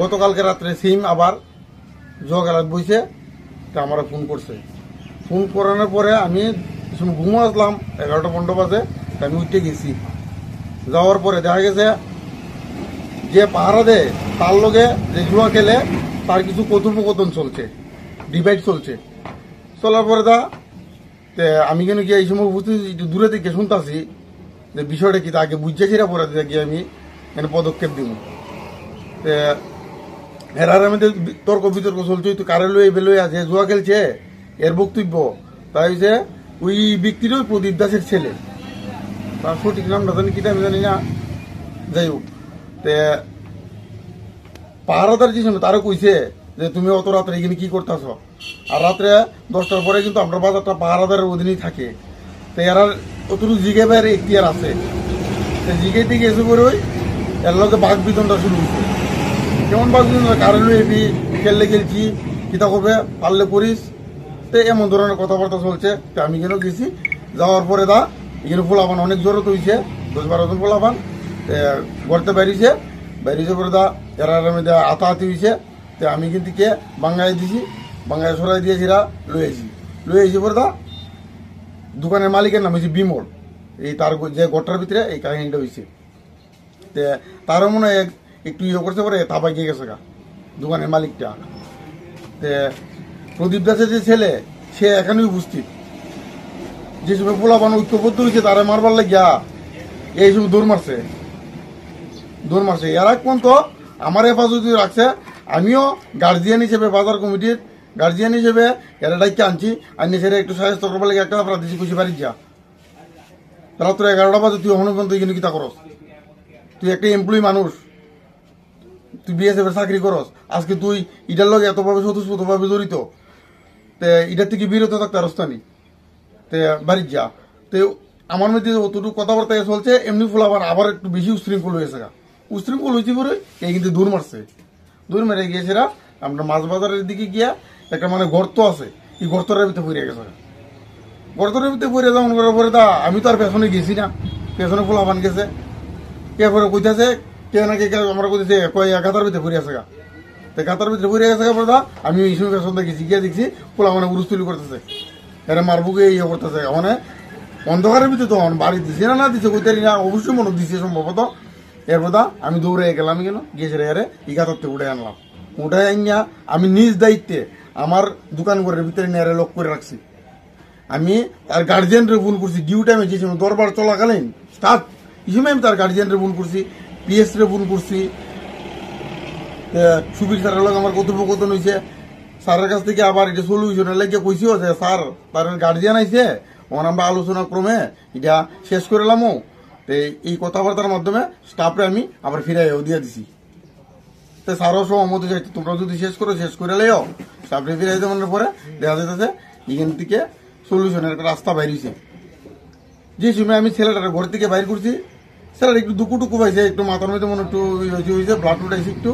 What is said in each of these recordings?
গতকালকে রাত্রে সিম আবার জুয়া খেলায় বইছে, তা আমার ফোন করছে। ফোন করানোর পরে আমি ঘুমো আসলাম 11টা-15 বাজে, আমি উঠে গেছি। যাওয়ার পরে দেখা গেছে যে পাহারা দেয় তার লগে যে জুয়া খেলে তার কিছু কথোপকথন চলছে, ডিভাইড চলছে। চলার পরে আমি কেন গিয়ে এই সময় উপস্থিত একটু দূরে থেকে শুনতেছি যে বিষয়টা কি, আগে বুঝেছি না, পরে গিয়ে আমি এখানে পদক্ষেপ দিব। এরার আমাদের তর্ক বিতর্ক চলছে, তো কারে লই বেলই আছে জুয়া খেলছে এর বক্তব্য। তাই হচ্ছে ওই ব্যক্তির ওই প্রদীপ দাসের ছেলে, তার সঠিক নামটা জানি কিটা আমি জানি না। যাই হোক, পাহারাদার যে সময় তারা কইছে যে তুমি অত রাত্রে এখানে কি করতেছ, আর রাত্রে 10টার পরে কিন্তু আমরা বাজারটা পাহারাদারের অধীনেই থাকে। তো এরা অতটুকু জিগে বাইরে এখতিয়ার আছে, জিগাইতে গেছে করে ওই এর লোকে বাঘ বিতনটা শুরু হয়েছে। কেমন বাঘ বিতন, কারে লই এবি, খেললে খেলছি, কিতা করবে পারলে করিস, তো এমন ধরনের কথাবার্তা চলছে। তো আমি কেন গেছি, যাওয়ার পরে এখানে পোলাপান অনেক জড়ো হয়েছে, 10-12 জন পোলাপান গড়তে বেরিয়েছে পরে এরা মধ্যে আতাহাতি হয়েছে। তো আমি কিন্তু কে বাঙ্গায় দিছি, বাঙ্গায় সরাই দিয়েছি, এরা লই আইছি পরে দোকানের মালিকের নাম হয়েছে বিমল। এই তার যে গড়টার ভিতরে এই কাহিনীটা হয়েছে। তো তারও মনে হয় একটু করছে পরে তাপাই গিয়ে গেছে দোকানের মালিকটা। তো প্রদীপ দাসের যে ছেলে সে এখানেই উপস্থিত। যে সময় পোলাপান ঐক্যবদ্ধ হয়েছে তারা মারবার লাগিয়া এই সময় দৌড় মারছে। এরা কোন তো আমার হেফাজতে রাখছে। আমিও গার্জিয়ান হিসেবে, বাজার কমিটির গার্জিয়ান হিসেবে এরা ডাইকে আনছি, আনি সেটা একটু সাহায্য করবার লাগে একটা আপনার দিচ্ছি খুশি বাড়ি যা। রাত্র 11টা বাজে তুই অহনো পর্যন্ত এখানে কিতা করস? তুই একটা এমপ্লয়ি মানুষ, তুই বিএসএফ এর চাকরি করস, আজকে তুই ইটার লগে এতভাবে স্বতঃস্ফূর্তভাবে জড়িত, এটার থেকে বিরত থাকতে আরস্তানি বাড়ি যা। তো আমার মধ্যে অতটুকু কথাবার্তা চলছে, এমনি ফুলাবার আবার একটু বেশি উশৃঙ্খল হয়েছে। উশৃঙ্খল হয়েছে পরে এই কিন্তু দূর মেরে গিয়েছে। আমরা মাছ বাজারের দিকে গিয়া একটা মানে গর্ত আছে, এই গর্তটার ভিতরে পড়ে গেছে। গর্তটার ভিতরে পড়ে যেমন করার পরে আমি তো আর পেছনে গেছি না, পেছনে পোলাপান গেছে। এরপরে কইতেছে কে নাকি আমরা কইতেছে গাতার ভিতরে পড়ে আছে গাতার ভিতরে পড়ে গেছে। আমি এই সময় পেছন গেছি, গিয়ে দেখছি পোলা মানে উরুস্তুলি করতেছে, এরা মারবুকে ইয়ে করতেছে। মানে অন্ধকারের ভিতরে তখন বাড়ি দিছে না দিছে কইতে না, অবশ্যই মনে দিছে সম্ভবত। এরপর আমি দৌড়ে গেলাম, কেন গিয়েছে এরে ই গাতারতে উঠে আনলাম। উঠে আনিয়া আমি নিজ দায়িত্বে আমার দোকান ঘরের ভিতরে নেড়ে লক করে রাখছি। আমি তার গার্জিয়ানরে ফোন করছি, ডিউ টাইমে যে সময় দরবার চলাকালীন স্টার্ট এই সময় আমি তার গার্জিয়ানরে ফোন করছি, পিএস রে ফোন করছি। সুবীর স্যারের লোক আমার কথোপকথন হয়েছে। স্যারের কাছ থেকে আবার এটা সলিউশনের লাগিয়ে কইছিও যে স্যার তার গার্জিয়ান আইছে, ওখানে আমরা আলোচনা ক্রমে এটা শেষ করলাম। তো এই কথাবার্তার মাধ্যমে স্টাফরে আমি আবার ফিরাইও দিয়ে দিছি। তো স্যারও সহমত হয়েছে, তোমরা যদি শেষ করে লেও স্টাফরে ফিরাই দেওয়ার পরে দেখা যাইতেছে এখান থেকে সলিউশনের একটা রাস্তা বাইরেছে। যে সময় আমি ছেলেটার ঘর থেকে বাইর করছি, ছেলেটা একটু দুকুটুকু পাইছে, একটু মাথার মধ্যে মনে একটু হয়েছে, ব্লাড উঠাইছে একটু।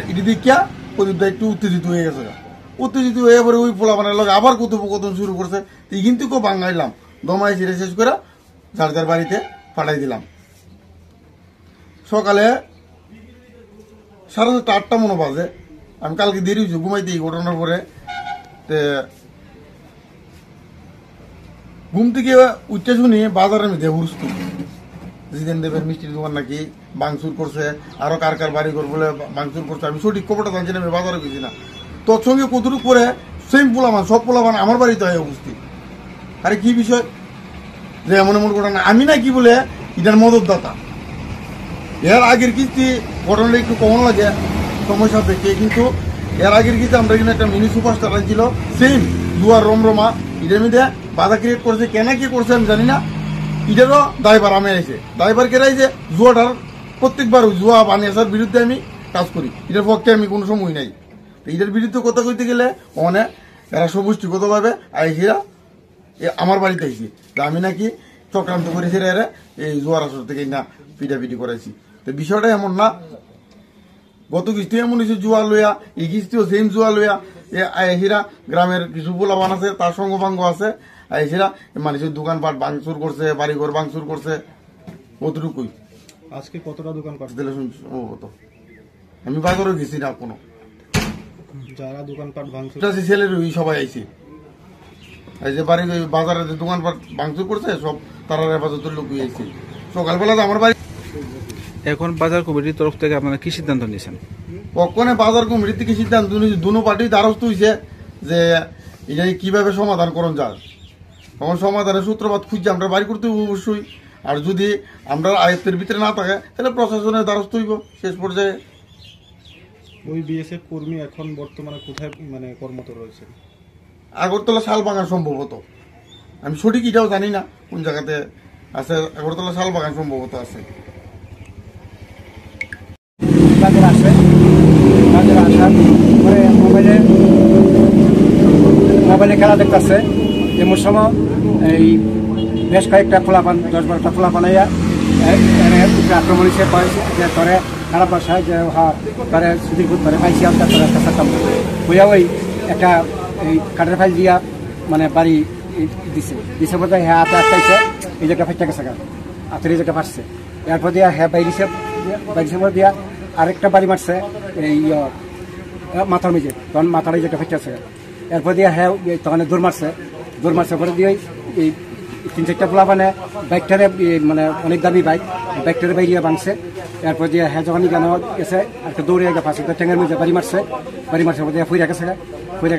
এটি দেখিয়া প্রদীপটা একটু উত্তেজিত হয়ে গেছে। উত্তেজিত হয়ে পরে ওই পোলাপানের লোক আবার কথোপকথন শুরু করছে। কিন্তু কেউ বাঙ্গাইলাম, দমাই ছিঁড়ে শেষ করে যার বাড়িতে পাঠাই দিলাম। সকালে 7:30-8টা মনে বাজে, আমি কালকে দেরি হয়েছি ঘুমাইতে এই ঘটনার পরে। ঘুম থেকে উঠতে শুনি বাজারের মধ্যে হুরস্তুল, জিতেন দেবের মিষ্টির দোকান নাকি ভাঙচুর করছে, আরো কার বাড়ি ঘর বলে ভাঙচুর করছে। আমি সঠিক খবরটা জানছি না, আমি বাজারে গেছি না। তৎসঙ্গে কতটুকু করে সেম পোলামান, সব পোলামান আমার বাড়িতে হয় উপস্থিত। আরে কি বিষয় যে এমন ঘটনা, আমি না কি বলে এটার মদতদাতা। এর আগের কিস্তি ঘটনাটা একটু কমন লাগে সময় সাপেক্ষে, কিন্তু এর আগের কিস্তি আমরা এখানে একটা মিনি সুপারস্টার ছিল সেম দুয়ার রমরমা, এটার মধ্যে বাধা ক্রিয়েট করছে। কেন কি করছে আমি জানি না, এটারও দায়বার আমি আইছে। দায়বার কেরাই যে জুয়াটার প্রত্যেকবার জুয়া বানিয়াসার বিরুদ্ধে আমি কাজ করি, এটার পক্ষে আমি কোনো সময় নাই। এটার বিরুদ্ধে কথা কইতে গেলে অনেক এরা সমষ্টিগতভাবে আইসিরা আমার বাড়িতে আইসি, আমি নাকি চক্রান্ত করেছি এরা এই জুয়ার আসর থেকে না পিটাপিটি করাইছি। তো বিষয়টা এমন না, গত কিস্তি এমন হয়েছে জুয়া লইয়া, এই কিস্তিও সেম জুয়া লইয়া আইসিরা গ্রামের কিছু পোলাপান আছে, তার সঙ্গভাঙ্গ আছে, আইসিরা মানুষের দোকানপাট ভাঙচুর করছে, বাড়িঘর ভাঙচুর করছে। অতটুকুই। আজকে কতটা দোকানপাট দিলে সম্ভবত আমি বাজারও গেছি না কোনো। যারা দোকানপাট ভাঙচুর ছেলের সবাই আইছে, এই যে বাড়ি বাজারে যে দোকানপাট ভাঙচুর করছে সব তারা হেফাজতের লোক আইছে। সকালবেলা আমার বাড়ি এখন বাজার কমিটির তরফ থেকে আপনারা কি সিদ্ধান্ত নিয়েছেন? কখনো বাজার কমিটির থেকে সিদ্ধান্ত নিয়েছে, দুনো পার্টি দ্বারস্থ হয়েছে যে এটা কিভাবে সমাধান করণ যায়। তখন সমাধানের সূত্রপাত খুঁজছে আমরা বাড়ি করতে অবশ্যই, আর যদি আমরা আয়ত্তের ভিতরে না থাকে তাহলে প্রশাসনের দ্বারস্থ হইব শেষ পর্যায়ে। ওই বিএসএফ কর্মী এখন বর্তমানে কোথায় মানে কর্মরত রয়েছে? আগরতলা শালবাগান সম্ভবত, আমি সঠিক এটাও জানি না কোন জায়গাতে আছে। আগরতলা শালবাগান সম্ভবত আছে। বাজারে আসে, বাজারে আসার পরে মোবাইলে খেলা দেখতেছে। এমন সময় এই বেশ কয়েকটা খোলাপান 10-12টা খোলাপান আক্রমণ হিসেবে পাইছে যে তোরে খারাপ বাসায় যে তারা সুদীর্ঘ করে পাইছি আমরা তোরা একটা থাকতাম বইয়া ওই একটা এই কাঠের ফাইল দিয়া মানে বাড়ি দিছে বোধ হয়। হ্যাঁ হাতে আটকাইছে, এই জায়গা ফাইটটা গেছে হাতের এই জায়গা ফাটছে। এরপর দিয়া হ্যাঁ বাইরিছে দিয়া আরেকটা বাড়ি মারছে এই মাথার মেঝে, তখন মাথার এই জায়গা ফাইটে আছে। এরপর দিয়ে হ্যাঁ তখন দৌড় মারছে পরে দিয়ে এই 3-4টা পোলা মানে বাইকটারে মানে অনেক দামি বাইকটারে বাইরিয়া ভাঙছে। এরপর দিয়ে হ্যাঁ যখন গান গেছে একটা দৌড়ে ফাঁসে ট্যাঙ্গের মধ্যে বাড়ি মারছে দিয়ে ফুইরা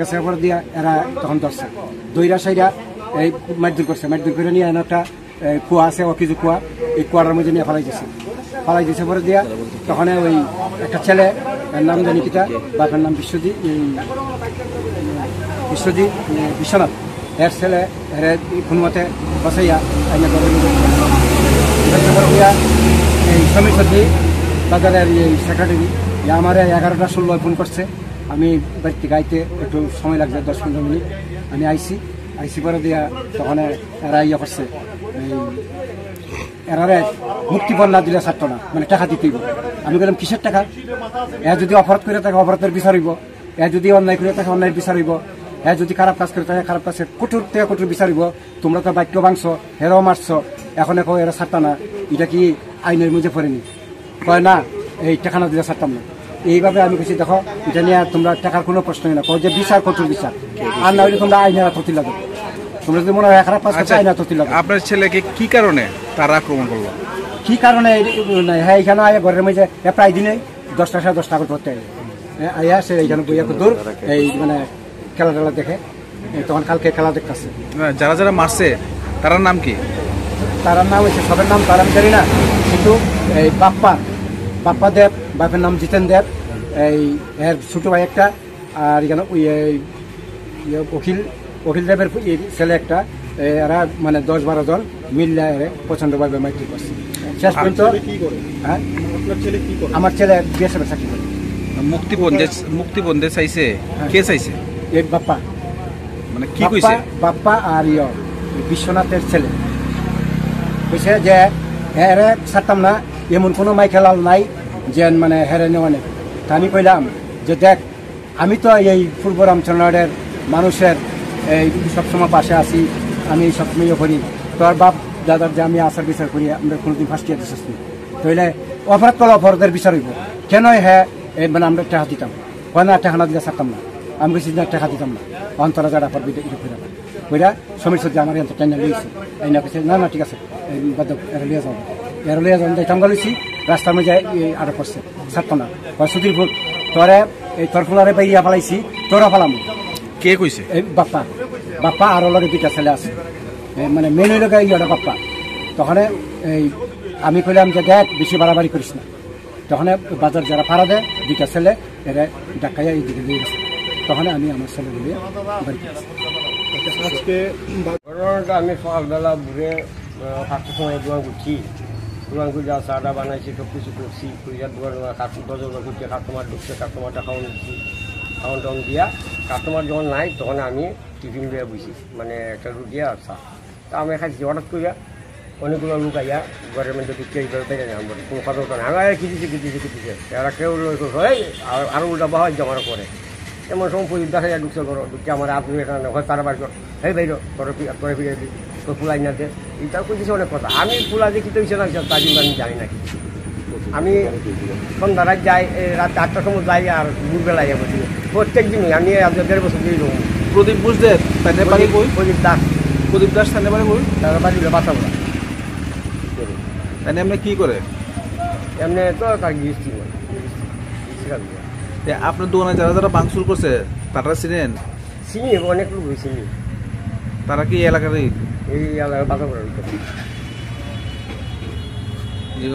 গেছে পরে দিয়ে এরা তখন ধরছে দইরা সাইরা এই মারধর করছে। মারধর করে নিয়ে একটা কুয়া আছে কিছু কুয়া, এই কুয়াটার মধ্যে নিয়ে ফালাই দিয়েছে পরে দিয়া তখন ওই একটা ছেলে নাম জানি কিটা বাপের নাম বিশ্বনাথ, এর ছেলে কোন মতে বসাইয়া আইনা এই সমীর সত্যি বাজারের এই সেক্রেটারি আমার 11টা 16 ফোন করছে। আমি বাড়িতে গাইতে একটু সময় লাগছে 10-15 মিনিট। আমি আইসি পরে দিয়া তখন এরা ইয়ে করছে এরারে মুক্তিপণ না দিলে ছাড়তো না, মানে টাকা দিতেই। আমি বললাম কিসের টাকা? যদি অপরাধ করে থাকে অপরাধের বিচার হইব, যদি অন্যায় করে থাকে অন্যায়ের বিচার হইব, যদি খারাপ কাজ করে থাকে খারাপ কাজের কঠোর থেকে কঠোর বিচার হইব। তোমরা তো বাক্য ভাঙছ, হেরাও মারছ, এখন এরা ছাড়তা না, এটা কি আইনের মধ্যে পড়েনি? কয় না, এই টাকা না দিলে ছাড়তাম না। এইভাবে আমি বলছি দেখো এটা নিয়ে তোমরা টাকার কোনো প্রশ্নই না, যে বিচার কঠোর বিচার, আর না হইলে তোমরা আইনের তথ্য লাগবে। তোমরা যদি মনে হয় খারাপ কাজ করছে আইনের তথ্য লাগবে। আপনার ছেলেকে কি কারণে তারা আক্রমণ করলো? কি কারণে? হ্যাঁ এখানে আয় ঘরের মধ্যে প্রায় দিনে 10টা 10:30 করে ধরতে আইয়া সে এইখানে বইয়া দূর এই মানে খেলা টেলা দেখে। তখন কালকে খেলা দেখতেছে। যারা যারা মারছে তার নাম কি? তার নাম হচ্ছে সবের নাম তার আমি জানি না, কিন্তু এই বাপ্পা দেব, বাপের নাম জিতেন দেব, এই এর ছোট ভাই একটা, আর এখানে অখিল দেবের ছেলে একটা। এরা মানে 10-12 জন মিললে প্রচন্ডভাবে মাইটি করছে। শেষ পর্যন্ত আমার ছেলে বিএসএফের চাকরি করে। মুক্তিপণ চাইছে, কে চাইছে? এই বাপ্পা, মানে কি কইছে? বাপ্পা আর বিশ্বনাথের ছেলে কইছে যে হেরে ছাড়তাম না, এমন কোনো মাইকেলাল নাই যে মানে হেরে নেওয়া নেই। তা আমি কইলাম যে দেখ, আমি তো এই পূর্ব রামচন্দ্রের মানুষের এই সবসময় পাশে আছি, আমি সবসময় করি। তোর বাপ দাদার যে আমি আচার বিচার করি, আমরা কোনোদিন ফার্স্ট ইয়ার দিচ্ছি তাইলে অপরাধ করলে অপরাধের বিচার হইব। কেন হ্যাঁ মানে আমরা টাকা দিতাম, হয় না টাকা না দিলে ছাড়তাম না। আমি বলছি না টাকা দিতাম না, অন্তরা যারা পর কইরা সমীর সত্যি আমার এত টাইনা লইছে। এই না কেছে না ঠিক আছে এরলিয়া যাবো যাইতাম গেছি। রাস্তার মধ্যে আরো করছে, ছাড়তো না। সুধীর ভোট তোরে এই তোর ফুলারে বাইয়া ফালাইছি, তোরা ফালাম। কে কইছে? এই বাপ্পা আরো লগে 2টা ছেলে আছে, মানে মেন হইল ইয়েটা বাপ্পা। তখন এই আমি কইলাম যে দেখ বেশি বাড়াবাড়ি করিস না। তখন বাজার যারা ভাড়া দেয় 2টা ছেলে এরা ডাকাইয়া এই দিকে নিয়ে গেছে। তখন আমি আমার ছেলে বলে বাড়িতে আসি। আজকে ঘটনাটা আমি সকালবেলা ঘুরে 7টার সময় দোকান করছি, দোকান করে যা চাটা বানাইছি সব কিছু করছি, কুড়িয়ার দোকান দরজা করছি, কাস্টমার ঢুকছে, কাস্টমারটা খাওয়ান দিচ্ছি, খাওয়ান টাউন দিয়া কাস্টমার যখন নাই তখন আমি টিফিন দিয়ে বুঝি, মানে একটা রুটি আর চা। তা আমি খাইছি হঠাৎ করিয়া অনেকগুলো লোক আইয়া ঘরের মধ্যে ঢুকছে, এই বেরোতে জানি আমার কোনো কথা বলতো না। আমি কিতিছে এরা কেউ আরও উল্টা বাহার জমার করে। এমন সময় পুলিশ দেখা যায় ঢুকছে ঘর, ঢুকছে আমার আপনি এখানে হয় তারা বাড়ি এই ভাই তোরে ফিরে দিই তোর ফুলাই না দে, এটাও করতেছে অনেক কথা। আমি ফুলা দেখি তো ইচ্ছে না, তার জন্য আমি জানি না কিছু। আমি সন্ধ্যা রাত যাই, রাত 8টার সময় যাই আর ভোরবেলায় যাবো। প্রত্যেক দিনই আমি আজ 1.5 বছর দিয়ে যাবো। প্রদীপ বুঝদের তাই বাড়ি কই? প্রদীপ দাস, প্রদীপ দাস তাই বাড়ি কই? তার বাড়ি বাতাবরা। তাই এমনি কি করে? এমনি তো তার গিয়েছি আপনার দোকানে যারা যারা ভাঙচুর করছে তারা চিনেন? চিনি, অনেক লোক চিনি, তারা কি এই এলাকারই? এই এলাকার বাতাবরা। জি